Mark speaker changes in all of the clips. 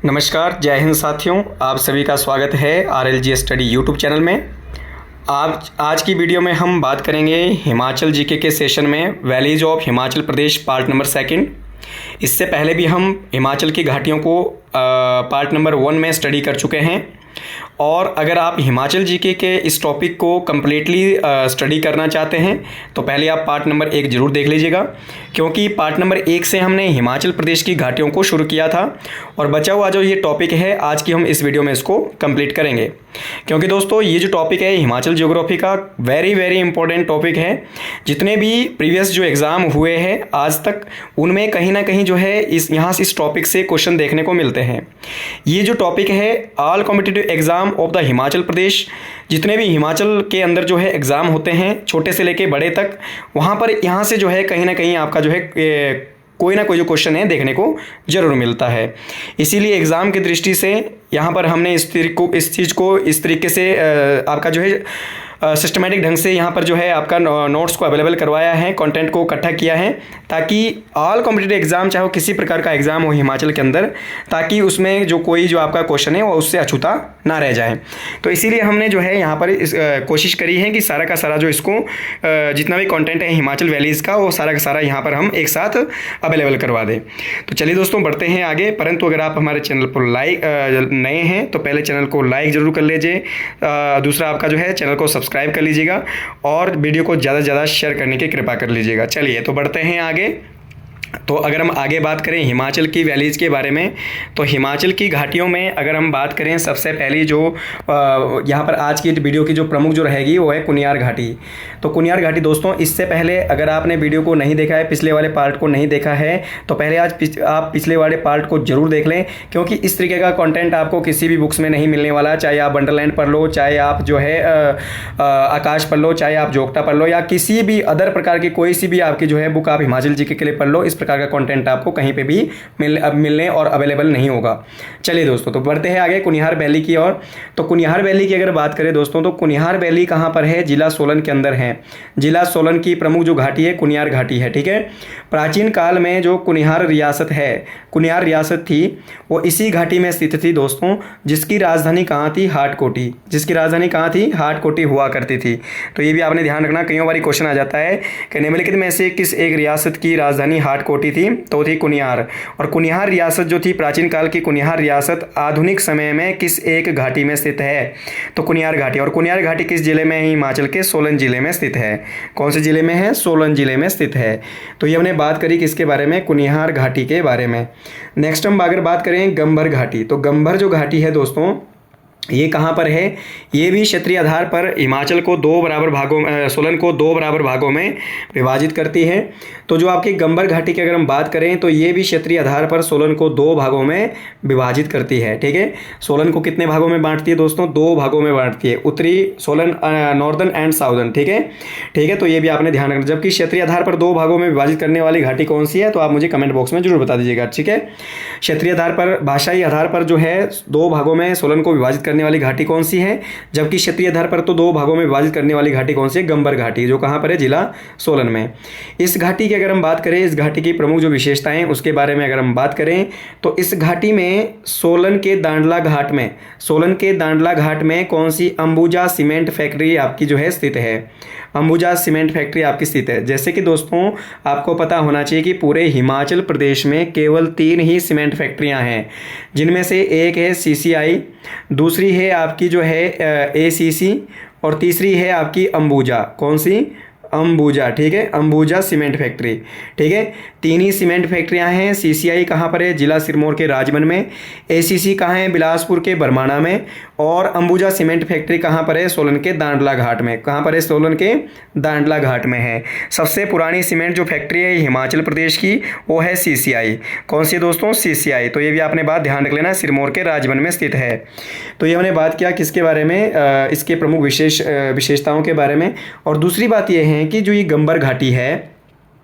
Speaker 1: नमस्कार, जय हिंद साथियों। आप सभी का स्वागत है RLG स्टडी यूट्यूब चैनल में। आज की वीडियो में हम बात करेंगे हिमाचल जीके के सेशन में valleys of Himachal Pradesh part number 2। इससे पहले भी हम हिमाचल की घाटियों को पार्ट नंबर 1 में स्टडी कर चुके हैं। और अगर आप हिमाचल जीके के इस टॉपिक को कम्प्लीटली स्टडी करना चाहते हैं तो पहले आप पार्ट नंबर 1 ज़रूर देख लीजिएगा, क्योंकि पार्ट नंबर 1 से हमने हिमाचल प्रदेश की घाटियों को शुरू किया था और बचा हुआ जो ये टॉपिक है आज की हम इस वीडियो में इसको कंप्लीट करेंगे। क्योंकि दोस्तों ये जो टॉपिक है हिमाचल ज्योग्राफी का वेरी इंपॉर्टेंट टॉपिक है। जितने भी प्रीवियस जो एग्ज़ाम हुए हैं आज तक उनमें कहीं ना कहीं जो है यहाँ से इस टॉपिक से क्वेश्चन देखने को मिलते हैं। ये जो टॉपिक है all competitive exam of the Himachal Pradesh, जितने भी हिमाचल के अंदर जो है एग्ज़ाम होते हैं छोटे से लेके बड़े तक, वहाँ पर यहाँ से जो है कहीं ना कहीं आपका जो है कोई ना कोई जो क्वेश्चन है देखने को ज़रूर मिलता है। इसीलिए एग्ज़ाम की दृष्टि से यहाँ पर हमने इस चीज़ को इस तरीके से आपका जो है सिस्टमेटिक ढंग से यहाँ पर जो है आपका नोट्स को अवेलेबल करवाया है, कंटेंट को इकट्ठा किया है, ताकि ऑल कॉम्पिटिटिव एग्ज़ाम चाहे वो किसी प्रकार का एग्ज़ाम हो हिमाचल के अंदर, ताकि उसमें जो कोई जो आपका क्वेश्चन है वो उससे अछूता ना रह जाए। तो इसीलिए हमने जो है यहाँ पर कोशिश करी है कि सारा का सारा जो इसको जितना भी कंटेंट है हिमाचल वैलीज़ का वो सारा का सारा यहाँ पर हम एक साथ अवेलेबल करवा दें। तो चलिए दोस्तों बढ़ते हैं आगे। परंतु अगर आप हमारे चैनल पर नए हैं तो पहले चैनल को लाइक ज़रूर कर लीजिए, दूसरा आपका जो है चैनल को सब्सक्राइब कर लीजिएगा और वीडियो को ज़्यादा से ज़्यादा शेयर करने की कृपा कर लीजिएगा। चलिए तो बढ़ते हैं आगे। तो अगर हम आगे बात करें हिमाचल की वैलीज़ के बारे में, तो हिमाचल की घाटियों में अगर हम बात करें सबसे पहली जो यहाँ पर आज की वीडियो की जो प्रमुख जो रहेगी वो है कुनियार घाटी। तो कुनियार घाटी दोस्तों, इससे पहले अगर आपने वीडियो को नहीं देखा है, पिछले वाले पार्ट को नहीं देखा है, तो पहले आप पिछले वाले पार्ट को ज़रूर देख लें, क्योंकि इस तरीके का कंटेंट आपको किसी भी बुक्स में नहीं मिलने वाला। चाहे आप वंडरलैंड पढ़ लो, चाहे आप जो है आकाश पढ़ लो, चाहे आप जोगटा पढ़ लो, या किसी भी अदर प्रकार की कोई सी भी आपकी जो है बुक आप हिमाचल जीके के लिए पढ़ लो, इस प्रकार का कंटेंट आपको कहीं पे भी मिलने और अवेलेबल नहीं होगा। चलिए दोस्तों तो बढ़ते हैं आगे कुनिहार वैली की ओर। तो कुनिहार वैली की अगर बात करें दोस्तों, तो कुनिहार वैली कहाँ पर है? जिला सोलन के अंदर है। जिला सोलन की प्रमुख जो घाटी है कुनियार घाटी है, ठीक है। प्राचीन काल में जो कुनिहार रियासत है, कुनिहार रियासत थी, वो इसी घाटी में स्थित थी दोस्तों, जिसकी राजधानी कहाँ थी? हाटकोटी। जिसकी राजधानी कहाँ थी? हाटकोटी हुआ करती थी। तो ये भी आपने ध्यान रखना, कई बार क्वेश्चन आ जाता है कि निम्नलिखित में से किस एक रियासत की राजधानी हाटकोटी थी? तो थी कुनिहार। और कुनिहार रियासत जो थी प्राचीन काल की कुनिहार रियासत आधुनिक समय में किस एक घाटी में स्थित है? तो कुनिहार घाटी। और कुनिहार घाटी किस जिले में है? हिमाचल के सोलन जिले में स्थित है। कौन से जिले में है? सोलन जिले में स्थित है। तो ये हमने बात करी किसके बारे में? कुनिहार घाटी के बारे में। नेक्स्ट हम अगर बात करें गंभर घाटी, तो गंभर जो घाटी है दोस्तों ये कहाँ पर है? ये भी क्षेत्रीय आधार पर हिमाचल को दो बराबर भागों सोलन को दो बराबर भागों में विभाजित करती है। तो जो आपकी गंभर घाटी की अगर हम बात करें तो ये भी क्षेत्रीय आधार पर सोलन को दो भागों में विभाजित करती है, ठीक है। सोलन को कितने भागों में बांटती है दोस्तों? दो भागों में बांटती है, उत्तरी सोलन नॉर्दर्न एंड साउदर्न, ठीक है, ठीक है। तो ये भी आपने ध्यान रखना। जबकि क्षेत्रीय आधार पर दो भागों में विभाजित करने वाली घाटी कौन सी है? तो आप मुझे कमेंट बॉक्स में जरूर बता दीजिएगा, ठीक है। क्षेत्रीय आधार पर, भाषाई आधार पर जो है दो भागों में सोलन को विभाजित करने वाली घाटी कौन सी है? जबकि क्षेत्रीय आधार पर तो दो भागों में विभाजित करने वाली घाटी कौन सी है? गंभर घाटी, जो कहां पर है? जिला सोलन में। इस घाटी की अगर हम बात करें, इस घाटी की प्रमुख जो विशेषताएं उसके बारे में अगर हम बात करें, तो इस घाटी में सोलन के दांडला घाट में, सोलन के दांडला घाट में कौन सी? अंबुजा सीमेंट फैक्ट्री आपकी जो है स्थित है। अंबुजा सीमेंट फैक्ट्री आपकी स्थित है। जैसे कि दोस्तों आपको पता होना चाहिए कि पूरे हिमाचल प्रदेश में केवल 3 ही सीमेंट फैक्ट्रियां हैं, जिनमें से एक है CCI, दूसरी है आपकी जो है ACC और तीसरी है आपकी अंबुजा। कौन सी? अंबुजा, ठीक है, अंबुजा सीमेंट फैक्ट्री, ठीक है। 3 ही सीमेंट फैक्ट्रियां हैं। CCI कहाँ पर है? जिला सिरमौर के राजमन में। ACC कहाँ है? बिलासपुर के बरमाणा में। और अंबुजा सीमेंट फैक्ट्री कहाँ पर है? सोलन के दांडला घाट में। कहाँ पर है? सोलन के दांडला घाट में है। सबसे पुरानी सीमेंट जो फैक्ट्री है हिमाचल प्रदेश की वो है CCI। कौन सी दोस्तों? CCI। तो ये भी आपने बात ध्यान रख लेना, सिरमौर के राजमन में स्थित है। तो ये हमने बात किया किसके बारे में? इसके प्रमुख विशेषताओं के बारे में। और दूसरी बात यह है कि जो ये गंभर घाटी है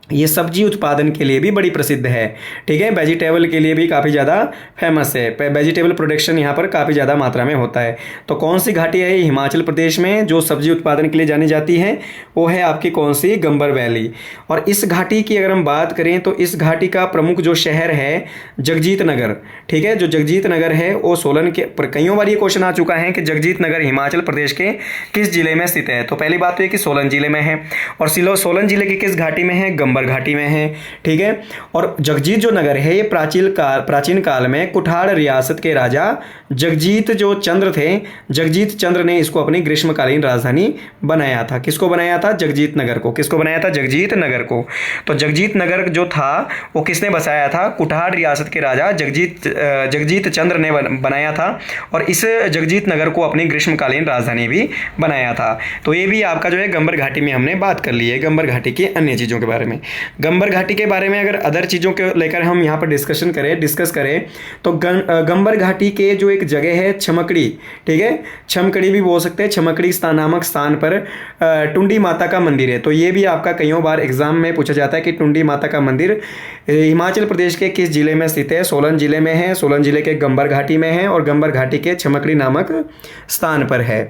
Speaker 1: ये सब्जी उत्पादन के लिए भी बड़ी प्रसिद्ध है, ठीक है। वेजिटेबल के लिए भी काफ़ी ज़्यादा फेमस है, वेजिटेबल प्रोडक्शन यहाँ पर काफ़ी ज़्यादा मात्रा में होता है। तो कौन सी घाटी है हिमाचल प्रदेश में जो सब्जी उत्पादन के लिए जानी जाती है, वो है आपकी कौन सी, गंबर वैली। और इस घाटी की अगर हम बात करें तो इस घाटी का प्रमुख जो शहर है जगजीत नगर, ठीक है। जो जगजीत नगर है वो सोलन के, पर कईयों बार ये क्वेश्चन आ चुका है कि जगजीत नगर हिमाचल प्रदेश के किस जिले में स्थित है। तो पहली बात तो ये कि सोलन जिले में है, और सोलन जिले की किस घाटी में है, गंबर घाटी में है, ठीक है। और जगजीत जो नगर है ये प्राचीन काल में कुठाड़ रियासत के राजा जगजीत जो चंद्र थे, जगजीत चंद्र ने इसको अपनी ग्रीष्मकालीन राजधानी बनाया था। किसको बनाया था, जगजीत नगर को। किसको बनाया था, जगजीत नगर को। तो जगजीत नगर जो था वो किसने बसाया था, कुठाड़ रियासत के राजा जगजीत चंद्र ने बनाया था, और इस जगजीत नगर को अपनी ग्रीष्मकालीन राजधानी भी बनाया था। तो ये भी आपका जो है गंबर घाटी में हमने बात कर ली है, गंबर घाटी की अन्य चीज़ों के बारे में। गंबर घाटी के बारे में अगर अदर चीज़ों को लेकर हम यहाँ पर डिस्कस करें तो गंबर घाटी के जो एक जगह है छमकड़ी, ठीक है, छमकड़ी भी बोल सकते हैं, छमकड़ी नामक स्थान पर टुंडी माता का मंदिर है। तो ये भी आपका कईयों बार एग्जाम में पूछा जाता है कि टुंडी माता का मंदिर हिमाचल प्रदेश के किस जिले में स्थित है। सोलन जिले में है, सोलन जिले के गंबर घाटी में है, और गंबर घाटी के छमकड़ी नामक स्थान पर है।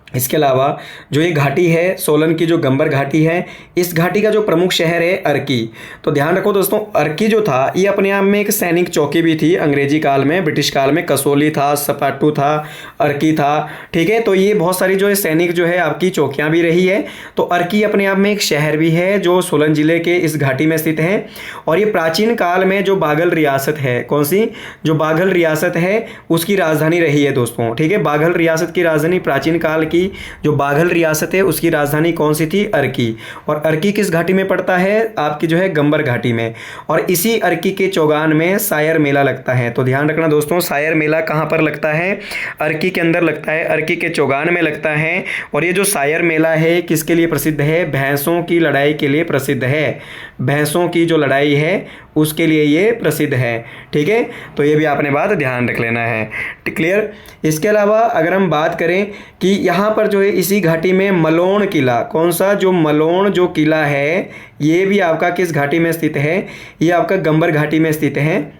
Speaker 1: इसके अलावा जो ये घाटी है सोलन की, जो गंबर घाटी है, इस घाटी का जो प्रमुख शहर है अर्की। तो ध्यान रखो दोस्तों, अर्की जो था ये अपने आप में एक सैनिक चौकी भी थी। अंग्रेजी काल में, ब्रिटिश काल में कसोली था, सपाटू था, अर्की था, ठीक है। तो ये बहुत सारी जो है सैनिक जो है आपकी चौकियाँ भी रही है। तो अर्की अपने आप में एक शहर भी है जो सोलन जिले के इस घाटी में स्थित है। और ये प्राचीन काल में जो बाघल रियासत है, कौन सी, जो बाघल रियासत है उसकी राजधानी रही है दोस्तों, ठीक है। बाघल रियासत की राजधानी, प्राचीन काल की जो बाघल रियासत है उसकी राजधानी कौन सी थी, अर्की। और अर्की किस घाटी में पड़ता है, आपकी जो है गंबर घाटी में। और इसी अर्की के चौगान में सायर मेला लगता है। तो ध्यान रखना दोस्तों, सायर मेला कहाँ पर लगता है, अर्की के अंदर लगता है, अर्की के चौगान में लगता है। और ये जो सायर मेला है किसके लिए प्रसिद्ध है, भैंसों की लड़ाई के लिए प्रसिद्ध है। भैंसों की जो लड़ाई है उसके लिए ये प्रसिद्ध है, ठीक है। तो ये भी आपने बात ध्यान रख लेना है, क्लियर। इसके अलावा अगर हम बात करें कि यहाँ पर जो है इसी घाटी में मलोण किला, कौन सा, जो मलोण जो किला है ये भी आपका किस घाटी में स्थित है, ये आपका गंबर घाटी में स्थित है।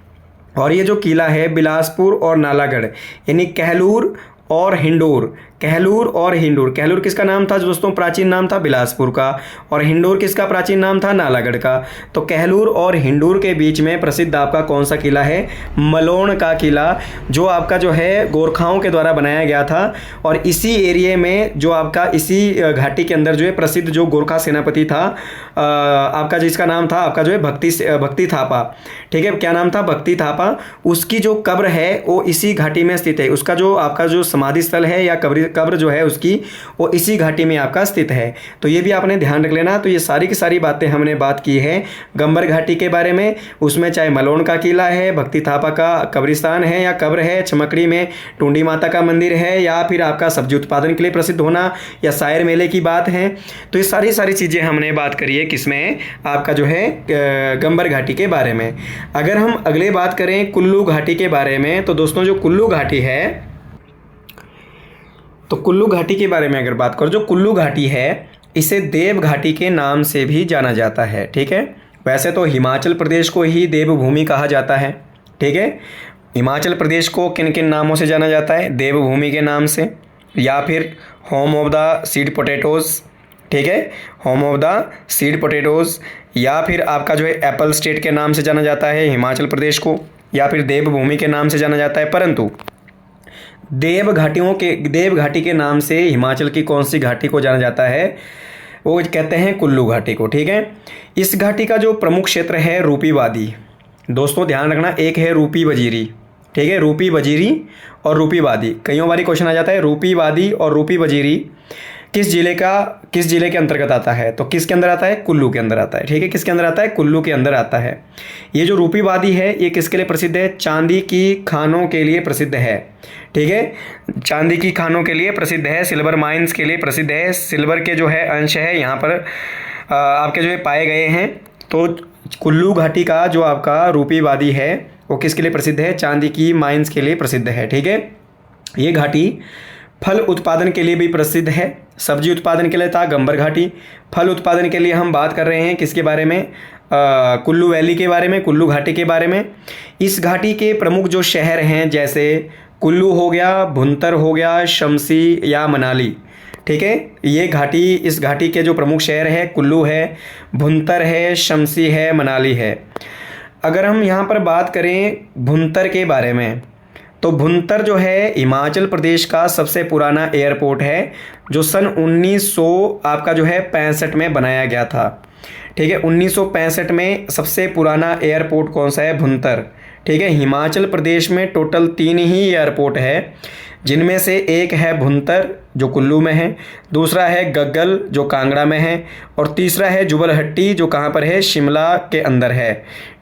Speaker 1: और ये जो किला है बिलासपुर और नालागढ़, यानी कहलूर और हिंडोर, कहलूर और हिंडोर। कहलूर किसका नाम था दोस्तों, प्राचीन नाम था बिलासपुर का, और हिंडोर किसका प्राचीन नाम था, नालागढ़ का। तो कहलूर और हिंडोर के बीच में प्रसिद्ध आपका कौन सा किला है, मलोण का किला, जो आपका जो है गोरखाओं के द्वारा बनाया गया था। और इसी एरिए में जो आपका इसी घाटी के अंदर जो है प्रसिद्ध जो गोरखा सेनापति था आपका, जिसका नाम था आपका जो है भक्ति थापा, ठीक है। क्या नाम था, भक्ति थापा। उसकी जो कब्र है वो इसी घाटी में स्थित है। उसका जो आपका जो समाधि स्थल है या कब्र जो है उसकी, वो इसी घाटी में आपका स्थित है। तो ये भी आपने ध्यान रख लेना। तो ये सारी की सारी बातें हमने बात की है गंबर घाटी के बारे में। उसमें चाहे मलोण का किला है, भक्ति थापा का कब्रिस्तान है या कब्र है, छमकड़ी में टुंडी माता का मंदिर है, या फिर आपका सब्जी उत्पादन के लिए प्रसिद्ध होना, या सायर मेले की बात है। तो ये सारी चीज़ें हमने बात करी है किसमें, आपका जो है गंबर घाटी के बारे में। अगर हम अगले बात करें कुल्लू घाटी के बारे में, तो दोस्तों जो कुल्लू घाटी है, तो कुल्लू घाटी के बारे में अगर बात करो, जो कुल्लू घाटी है इसे देव घाटी के नाम से भी जाना जाता है, ठीक है। वैसे तो हिमाचल प्रदेश को ही देवभूमि कहा जाता है, ठीक है। हिमाचल प्रदेश को किन किन नामों से जाना जाता है, देवभूमि के नाम से, या फिर home of the seed potatoes, ठीक है, home of the seed potatoes, या फिर आपका जो है एप्पल स्टेट के नाम से जाना जाता है हिमाचल प्रदेश को, या फिर देवभूमि के नाम से जाना जाता है। परंतु देव घाटी के नाम से हिमाचल की कौन सी घाटी को जाना जाता है, वो कहते हैं कुल्लू घाटी को, ठीक है। इस घाटी का जो प्रमुख क्षेत्र है रूपी वादी। दोस्तों ध्यान रखना, एक है रूपी वजीरी, ठीक है, रूपी वजीरी और रूपी वादी। कईयों बारी क्वेश्चन आ जाता है रूपी वादी और रूपी वजीरी किस जिले के अंतर्गत आता है। तो किसके अंदर आता है, कुल्लू के अंदर आता है, ठीक है। किसके अंदर आता है, कुल्लू के अंदर आता है। ये जो रूपी वादी है ये किसके लिए प्रसिद्ध है, चांदी की खानों के लिए प्रसिद्ध है, ठीक है। चांदी की खानों के लिए प्रसिद्ध है, सिल्वर माइंस के लिए प्रसिद्ध है। सिल्वर के जो है अंश है यहाँ पर आपके जो है पाए गए हैं। तो कुल्लू घाटी का जो आपका रूपी वादी है वो किसके लिए प्रसिद्ध है, चांदी की माइंस के लिए प्रसिद्ध है, ठीक है। ये घाटी फल उत्पादन के लिए भी प्रसिद्ध है। सब्जी उत्पादन के लिए था गंबर घाटी। फल उत्पादन के लिए हम बात कर रहे हैं किसके बारे में, कुल्लू वैली के बारे में, कुल्लू घाटी के बारे में। इस घाटी के प्रमुख जो शहर हैं जैसे कुल्लू हो गया, भुंतर हो गया, शमसी या मनाली, ठीक है। ये घाटी, इस घाटी के जो प्रमुख शहर है कुल्लू है, भुंतर है, शमसी है, मनाली है। अगर हम यहाँ पर बात करें भुंतर के बारे में तो भुंतर जो है हिमाचल प्रदेश का सबसे पुराना एयरपोर्ट है जो सन 1900 आपका जो है 65 में बनाया गया था, ठीक है। 1965 में सबसे पुराना एयरपोर्ट कौन सा है, भुंतर, ठीक है। हिमाचल प्रदेश में टोटल 3 ही एयरपोर्ट है, जिनमें से एक है भुंतर जो कुल्लू में है, दूसरा है गग्गल जो कांगड़ा में है, और तीसरा है जुबलहट्टी जो कहाँ पर है, शिमला के अंदर है,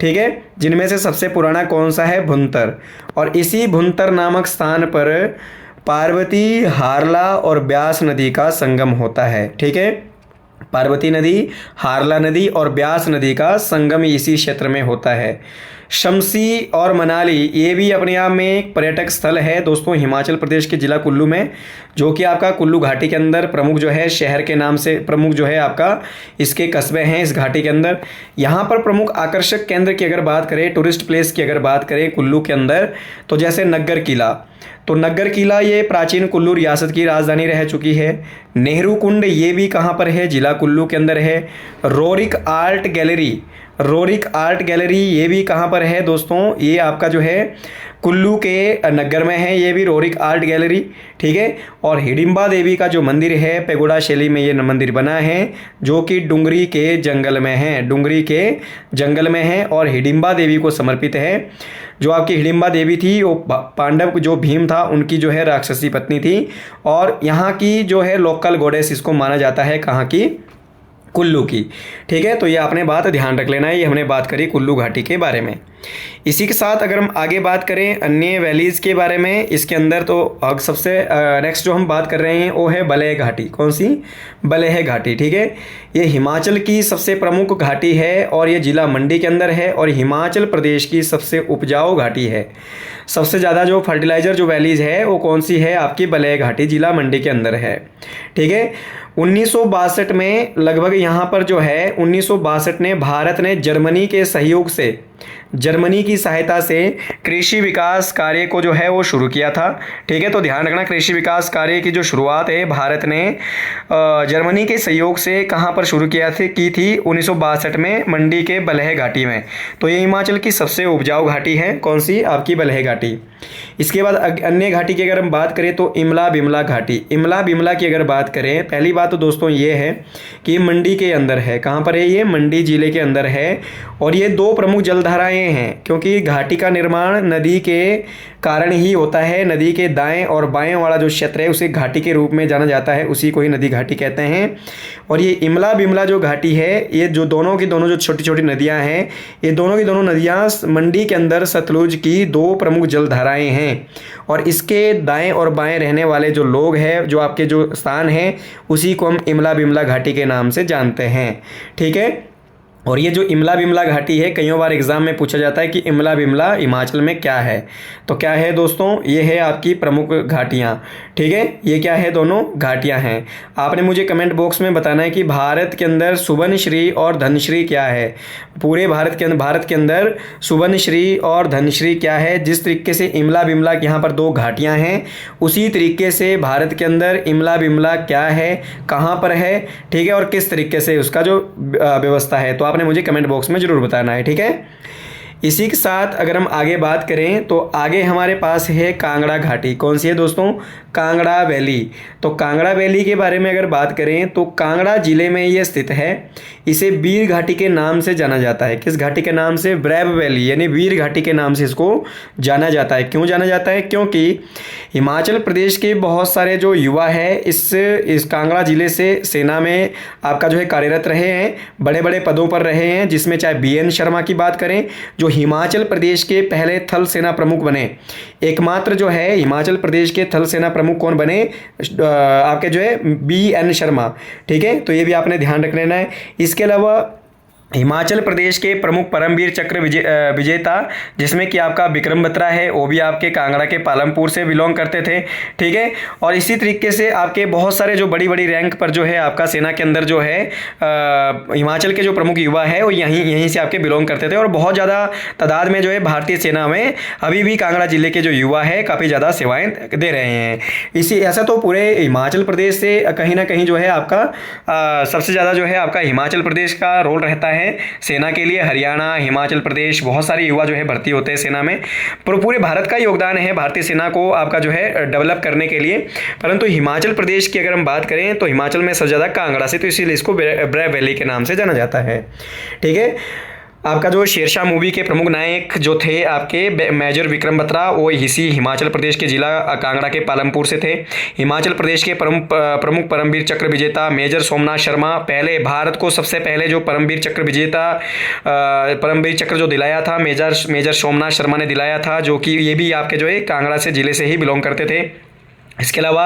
Speaker 1: ठीक है। जिनमें से सबसे पुराना कौन सा है, भुंतर। और इसी भुंतर नामक स्थान पर पार्वती, हारला और ब्यास नदी का संगम होता है, ठीक है। पार्वती नदी, हारला नदी और ब्यास नदी का संगम इसी क्षेत्र में होता है। शमसी और मनाली ये भी अपने आप में एक पर्यटक स्थल है दोस्तों हिमाचल प्रदेश के ज़िला कुल्लू में, जो कि आपका कुल्लू घाटी के अंदर प्रमुख जो है शहर के नाम से प्रमुख जो है आपका इसके कस्बे हैं इस घाटी के अंदर। यहाँ पर प्रमुख आकर्षक केंद्र की अगर बात करें, टूरिस्ट प्लेस की अगर बात करें कुल्लू के अंदर, तो जैसे नग्गर किला, तो नग्गर किला ये प्राचीन कुल्लू रियासत की राजधानी रह चुकी है। नेहरू कुंड ये भी कहाँ पर है, जिला कुल्लू के अंदर है। Roerich art gallery, Roerich art gallery ये भी कहाँ पर है दोस्तों, ये आपका जो है कुल्लू के नग्गर में है, ये भी रोरिक आर्ट गैलरी, ठीक है। और हिडिंबा देवी का जो मंदिर है पेगोडा शैली में ये मंदिर बना है, जो कि डुंगरी के जंगल में है, डुंगरी के जंगल में है और हिडिंबा देवी को समर्पित है। जो आपकी हिडिंबा देवी थी वो पांडव जो भीम था उनकी जो है राक्षसी पत्नी थी, और यहाँ की जो है लोकल गॉडेस इसको माना जाता है, कहाँ की, कुल्लू की, ठीक है। तो ये आपने बात ध्यान रख लेना है, ये हमने बात करी कुल्लू घाटी के बारे में। इसी के साथ अगर हम आगे बात करें अन्य वैलीज़ के बारे में इसके अंदर, तो अब सबसे नेक्स्ट जो हम बात कर रहे हैं वो है बलेह घाटी। कौन सी, बलेह घाटी, ठीक है। ये हिमाचल की सबसे प्रमुख घाटी है और ये जिला मंडी के अंदर है और हिमाचल प्रदेश की सबसे उपजाऊ घाटी है। सबसे ज़्यादा जो फर्टिलाइज़र जो वैलीज़ है वो कौन सी है, आपकी बलेह घाटी जिला मंडी के अंदर है, ठीक है। 1962 में लगभग यहाँ पर जो है 1962 में भारत ने जर्मनी के सहयोग से, जर्मनी की सहायता से कृषि विकास कार्य को जो है वो शुरू किया था, ठीक है। तो ध्यान रखना कृषि विकास कार्य की जो शुरुआत है भारत ने जर्मनी के सहयोग से कहाँ पर शुरू की थी 1962 में मंडी के बलेह घाटी में। तो ये हिमाचल की सबसे उपजाऊ घाटी है, कौन सी, आपकी बलेह घाटी। इसके बाद अन्य घाटी की अगर हम बात करें तो इमला बिमला घाटी। इमला बिमला की अगर बात करें, पहली बात तो दोस्तों ये है कि मंडी के अंदर है, कहाँ पर है, ये मंडी जिले के अंदर है। और ये 2 प्रमुख जलधाराएं हैं, क्योंकि घाटी का निर्माण नदी के कारण ही होता है। नदी के दाएं और बाएं वाला जो क्षेत्र है उसे घाटी के रूप में जाना जाता है, उसी को ही नदी घाटी कहते हैं। और ये इमला बिमला जो घाटी है, ये जो दोनों की दोनों जो छोटी छोटी नदियां हैं, ये दोनों की दोनों नदियां मंडी के अंदर सतलुज की 2 प्रमुख जलधाराएं हैं। और इसके दाएं और बाएं रहने वाले जो लोग हैं, जो आपके जो स्थान हैं, उसी को हम इमला बिमला घाटी के नाम से जानते हैं, ठीक है। और ये जो इमला बिमला घाटी है, कई बार एग्जाम में पूछा जाता है कि इमला बिमला हिमाचल में क्या है, तो क्या है दोस्तों, ये है आपकी प्रमुख घाटियाँ, ठीक है। ये क्या है, दोनों घाटियाँ हैं। आपने मुझे कमेंट बॉक्स में बताना है कि भारत के अंदर सुबर्णश्री और धनश्री क्या है। पूरे भारत के अंदर सुबर्णश्री और धनश्री क्या है। जिस तरीके से इमला बिमला यहाँ पर 2 घाटियाँ हैं, उसी तरीके से भारत के अंदर इमला बिमला क्या है, कहाँ पर है, ठीक है, और किस तरीके से उसका जो व्यवस्था है, तो आपने मुझे कमेंट बॉक्स में ज़रूर बताना है, ठीक है। इसी के साथ अगर हम आगे बात करें तो आगे हमारे पास है कांगड़ा घाटी। कौन सी है दोस्तों, कांगड़ा वैली। तो कांगड़ा वैली के बारे में अगर बात करें तो कांगड़ा जिले में ये स्थित है। इसे वीर घाटी के नाम से जाना जाता है। किस घाटी के नाम से, ब्रैब वैली, यानी वीर घाटी के नाम से इसको जाना जाता है। क्यों जाना जाता है, क्योंकि हिमाचल प्रदेश के बहुत सारे जो युवा है इस कांगड़ा जिले से सेना में आपका जो है कार्यरत रहे हैं, बड़े बड़े पदों पर रहे हैं, जिसमें चाहे BN शर्मा की बात करें जो हिमाचल प्रदेश के पहले थल सेना प्रमुख बने। एकमात्र जो है हिमाचल प्रदेश के थल सेना प्रमुख कौन बने, आपके जो है BN शर्मा, ठीक है। तो ये भी आपने ध्यान रख लेना है। इसके अलावा हिमाचल प्रदेश के प्रमुख परमवीर चक्र विजेता जिसमें कि आपका विक्रम बत्रा है, वो भी आपके कांगड़ा के पालमपुर से बिलोंग करते थे। ठीक है, और इसी तरीके से आपके बहुत सारे जो बड़ी बड़ी रैंक पर जो है आपका सेना के अंदर जो है हिमाचल के जो प्रमुख युवा है वो यहीं से आपके बिलोंग करते थे, और बहुत ज़्यादा तादाद में जो है भारतीय सेना में अभी भी कांगड़ा जिले के जो युवा है काफ़ी ज़्यादा सेवाएँ दे रहे हैं। इसी ऐसा तो पूरे हिमाचल प्रदेश से कहीं ना कहीं जो है आपका सबसे ज़्यादा जो है आपका हिमाचल प्रदेश का रोल रहता है सेना के लिए। हरियाणा, हिमाचल प्रदेश, बहुत सारे युवा जो है भर्ती होते हैं सेना में, पर पूरे भारत का योगदान है भारतीय सेना को आपका जो है डेवलप करने के लिए। परंतु हिमाचल प्रदेश की अगर हम बात करें तो हिमाचल में सबसे ज़्यादा कांगड़ा से, तो इसीलिए इसको ब्रेव वैली के नाम से जाना जाता है। ठीक है, आपका जो शेरशाह मूवी के प्रमुख नायक जो थे आपके मेजर विक्रम बत्रा, वो इसी हिमाचल प्रदेश के जिला कांगड़ा के पालमपुर से थे। हिमाचल प्रदेश के प्रमुख परमवीर चक्र विजेता मेजर सोमनाथ शर्मा, पहले भारत को सबसे पहले जो परमवीर चक्र विजेता परमवीर चक्र जो दिलाया था मेजर सोमनाथ शर्मा ने दिलाया था, जो कि ये भी आपके जो है कांगड़ा से जिले से ही बिलोंग करते थे। इसके अलावा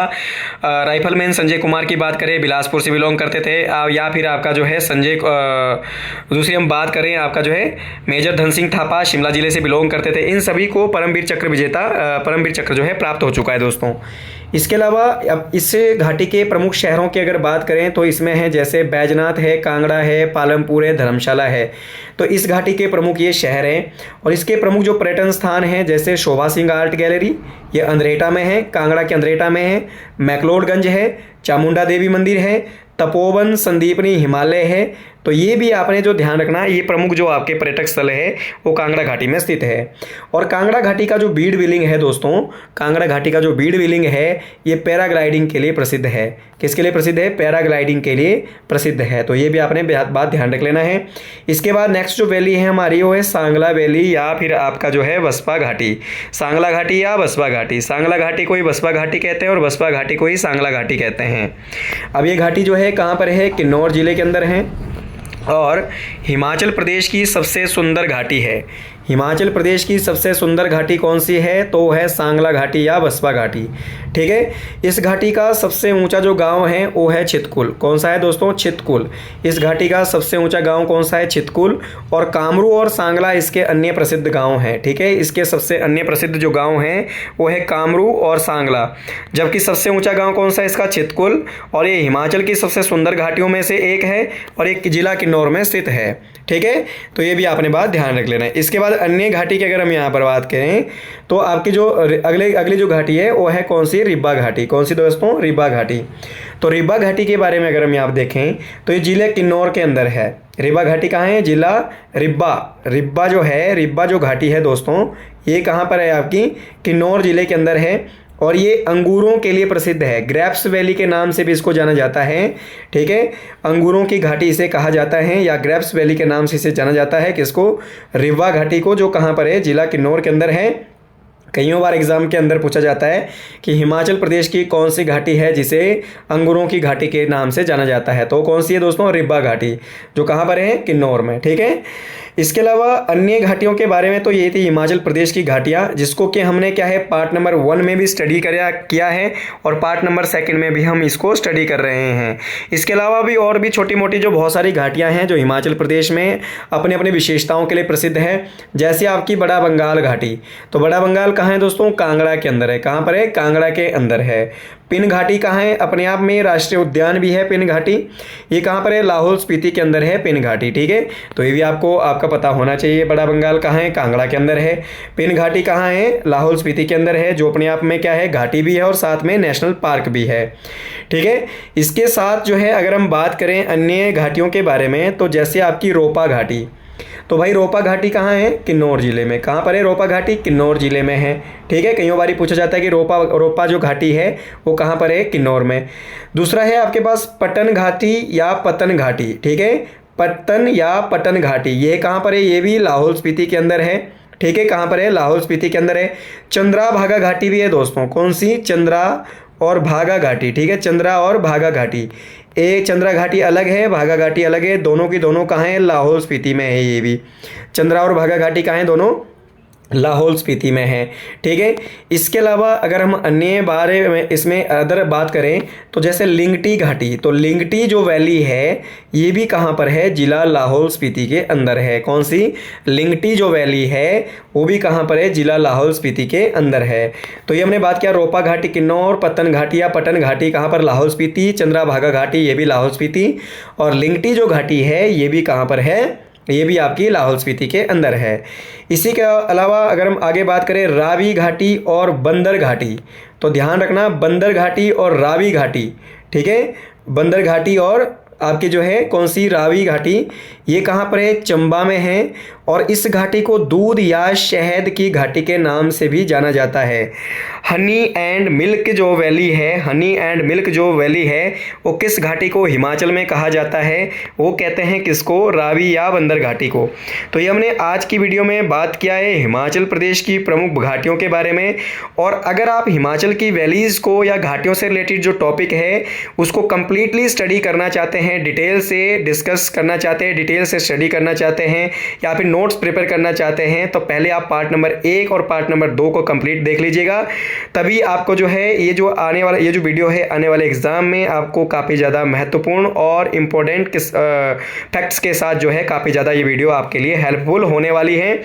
Speaker 1: राइफलमैन संजय कुमार की बात करें, बिलासपुर से बिलोंग करते थे। या फिर आपका जो है दूसरी हम बात करें आपका जो है मेजर धन सिंह थापा, शिमला जिले से बिलोंग करते थे। इन सभी को परमवीर चक्र जो है प्राप्त हो चुका है दोस्तों। इसके अलावा अब इस घाटी के प्रमुख शहरों की अगर बात करें तो इसमें है जैसे बैजनाथ है, कांगड़ा है, पालमपुर है, धर्मशाला है। तो इस घाटी के प्रमुख ये शहर हैं, और इसके प्रमुख जो पर्यटन स्थान हैं जैसे शोभा सिंह आर्ट गैलरी, ये अंद्रेटा में है, कांगड़ा के अंद्रेटा में है। मैक्लोडगंज है, चामुंडा देवी मंदिर है, तपोवन संदीपनी हिमालय है। तो ये भी आपने जो ध्यान रखना है, ये प्रमुख जो आपके पर्यटक स्थल है वो कांगड़ा घाटी में स्थित है। और कांगड़ा घाटी का जो बीड व्हीलिंग है दोस्तों, कांगड़ा घाटी का जो बीड व्हीलिंग है ये पैराग्लाइडिंग के लिए प्रसिद्ध है। किसके लिए प्रसिद्ध है? पैराग्लाइडिंग के लिए प्रसिद्ध है। तो ये भी आपने बात ध्यान रख लेना है। इसके बाद नेक्स्ट जो वैली है हमारी वो है सांगला वैली, या फिर आपका जो है बसपा घाटी। सांगला घाटी या बसपा घाटी, सांगला घाटी को ही बसपा घाटी कहते हैं और बसपा घाटी को ही सांगला घाटी कहते हैं। अब ये घाटी जो है कहाँ पर है? किन्नौर जिले के अंदर है, और हिमाचल प्रदेश की सबसे सुंदर घाटी है। हिमाचल प्रदेश की सबसे सुंदर घाटी कौन सी है? तो वो है सांगला घाटी या बसपा घाटी। ठीक है, इस घाटी का सबसे ऊंचा जो गांव है वो है चितकुल। कौन सा है दोस्तों? चितकुल। इस घाटी का सबसे ऊंचा गांव कौन सा है? चितकुल। और कामरू और सांगला इसके अन्य प्रसिद्ध गांव हैं। ठीक है, इसके सबसे अन्य प्रसिद्ध जो गांव हैं वो है कामरू और सांगला, जबकि सबसे ऊंचा गांव कौन सा है इसका? चितकुल। और ये हिमाचल की सबसे सुंदर घाटियों में से एक है, और एक जिला किन्नौर में स्थित है। ठीक है, तो ये भी आपने बात ध्यान रख लेना है। इसके बाद अन्य घाटी की अगर हम यहाँ पर बात करें तो आपकी जो अगली जो घाटी है वो है कौन सी? रिब्बा घाटी। कौन सी दोस्तों? रिब्बा घाटी। तो रिब्बा घाटी के बारे में अगर हम यहाँ देखें तो ये जिले किन्नौर के अंदर है। रिब्बा घाटी कहाँ है? जिला रिब्बा। रिब्बा जो है, रिब्बा जो घाटी है दोस्तों, ये कहाँ पर है? आपकी किन्नौर जिले के अंदर है, और ये अंगूरों के लिए प्रसिद्ध है। ग्रेप्स वैली के नाम से भी इसको जाना जाता है। ठीक है, अंगूरों की घाटी इसे कहा जाता है, या ग्रेप्स वैली के नाम से इसे जाना जाता है। किसको? रिब्बा घाटी को, जो कहाँ पर है? जिला किन्नौर के अंदर है। कईयों बार एग्जाम के अंदर पूछा जाता है कि हिमाचल प्रदेश की कौन सी घाटी है जिसे अंगूरों की घाटी के नाम से जाना जाता है? तो कौन सी है दोस्तों? रिब्बा घाटी, जो कहाँ पर है? किन्नौर में। ठीक है, इसके अलावा अन्य घाटियों के बारे में तो ये थी हिमाचल प्रदेश की घाटियाँ, जिसको कि हमने क्या है पार्ट नंबर 1 में भी स्टडी किया है, और पार्ट नंबर 2 में भी हम इसको स्टडी कर रहे हैं। इसके अलावा भी और भी छोटी मोटी जो बहुत सारी घाटियाँ हैं जो हिमाचल प्रदेश में अपने अपने विशेषताओं के लिए प्रसिद्ध है, जैसे आपकी बड़ा बंगाल घाटी। तो बड़ा बंगाल कहाँ है दोस्तों? कांगड़ा के अंदर है। कहाँ पर है? कांगड़ा के अंदर है। पिन घाटी कहाँ है? अपने आप में राष्ट्रीय उद्यान भी है पिन घाटी। ये कहाँ पर है? लाहौल स्पीति के अंदर है पिन घाटी। ठीक है, तो ये भी आपका पता होना चाहिए। बड़ा बंगाल कहाँ है? कांगड़ा के अंदर है। पिन घाटी कहाँ है? लाहौल स्पीति के अंदर है, जो अपने आप में क्या है? घाटी भी है और साथ में नेशनल पार्क भी है। ठीक है, इसके साथ जो है अगर हम बात करें अन्य घाटियों के बारे में, तो जैसे आपकी रोपा घाटी। तो भाई रोपा घाटी कहाँ है? किन्नौर जिले में। कहाँ पर है रोपा घाटी? किन्नौर जिले में है। ठीक है, कईयों बारी पूछा जाता है कि रोपा जो घाटी है वो कहाँ पर है? किन्नौर में। दूसरा है आपके पास पटन घाटी या पतन घाटी। ठीक है, पतन या पटन घाटी, ये कहाँ पर है? ये भी लाहौल स्पीति के अंदर है। ठीक है, कहाँ पर है? लाहौल स्पीति के अंदर है। चंद्रा भागा घाटी भी है दोस्तों। कौन सी? चंद्रा और भागा घाटी। ठीक है, चंद्रा और भागा घाटी। चंद्रा घाटी अलग है, भागा घाटी अलग है। दोनों की दोनों कहाँ है? लाहौल स्पीति में है। ये भी चंद्रा और भागा घाटी कहाँ है? दोनों लाहौल स्पीति में है। ठीक है, इसके अलावा अगर हम अन्य बारे में इसमें अदर बात करें तो जैसे लिंगटी घाटी, तो लिंगटी जो वैली है ये भी कहाँ पर है, जिला लाहौल स्पीति के अंदर है। कौन सी, लिंगटी जो वैली है वो भी कहाँ पर है, जिला लाहौल स्पीति के अंदर है। तो ये हमने बात किया रोपा घाटी किन्नौर, पतन घाटी या पटन घाटी कहाँ पर, लाहौल स्पीति, चंद्राभागा घाटी ये भी लाहौल स्पीति, और लिंगटी जो घाटी है ये भी कहाँ पर है, ये भी आपकी लाहौल स्पीति के अंदर है। इसी के अलावा अगर हम आगे बात करें रावी घाटी और बंदर घाटी, तो ध्यान रखना बंदर घाटी और रावी घाटी, ठीक है, बंदर घाटी और आपकी जो है कौन सी, रावी घाटी, ये कहाँ पर है, चंबा में है। और इस घाटी को दूध या शहद की घाटी के नाम से भी जाना जाता है। हनी एंड मिल्क जो वैली है, हनी एंड मिल्क जो वैली है वो किस घाटी को हिमाचल में कहा जाता है, वो कहते हैं किसको, रावी या बंदर घाटी को। तो ये हमने आज की वीडियो में बात किया है हिमाचल प्रदेश की प्रमुख घाटियों के बारे में। और अगर आप हिमाचल की वैलीज़ को या घाटियों से रिलेटेड जो टॉपिक है उसको कंप्लीटली स्टडी करना चाहते हैं, डिटेल से डिस्कस करना चाहते हैं, डिटेल से स्टडी करना चाहते हैं, या फिर नोट्स प्रिपेयर करना चाहते हैं, तो पहले आप पार्ट नंबर 1 और पार्ट नंबर 2 को कंप्लीट देख लीजिएगा। तभी आपको जो है ये जो आने वाला ये जो वीडियो है आने वाले एग्जाम में आपको काफ़ी ज़्यादा महत्वपूर्ण और इम्पोर्टेंट फैक्ट्स के साथ जो है काफ़ी ज़्यादा ये वीडियो आपके लिए हेल्पफुल होने वाली है।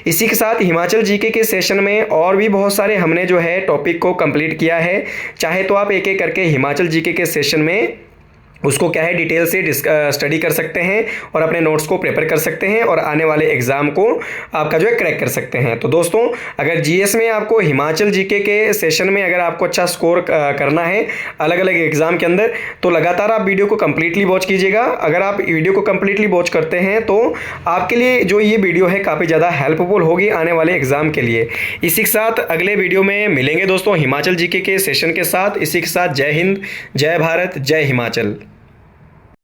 Speaker 1: इसी के साथ हिमाचल जीके के सेशन में और भी बहुत सारे हमने जो है टॉपिक को कंप्लीट किया है। चाहे तो आप एक एक करके हिमाचल जीके के सेशन में उसको क्या है डिटेल से स्टडी कर सकते हैं और अपने नोट्स को प्रिपेयर कर सकते हैं और आने वाले एग्जाम को आपका जो है क्रैक कर सकते हैं। तो दोस्तों अगर जीएस में आपको हिमाचल जीके के सेशन में अगर आपको अच्छा स्कोर करना है अलग अलग एग्जाम के अंदर, तो लगातार आप वीडियो को कंप्लीटली वॉच कीजिएगा। अगर आप वीडियो को कंप्लीटली वॉच करते हैं तो आपके लिए जो ये वीडियो है काफ़ी ज़्यादा हेल्पफुल होगी आने वाले एग्जाम के लिए। इसी के साथ अगले वीडियो में मिलेंगे दोस्तों हिमाचल जीके के सेशन के साथ। इसी के साथ जय हिंद, जय भारत, जय हिमाचल।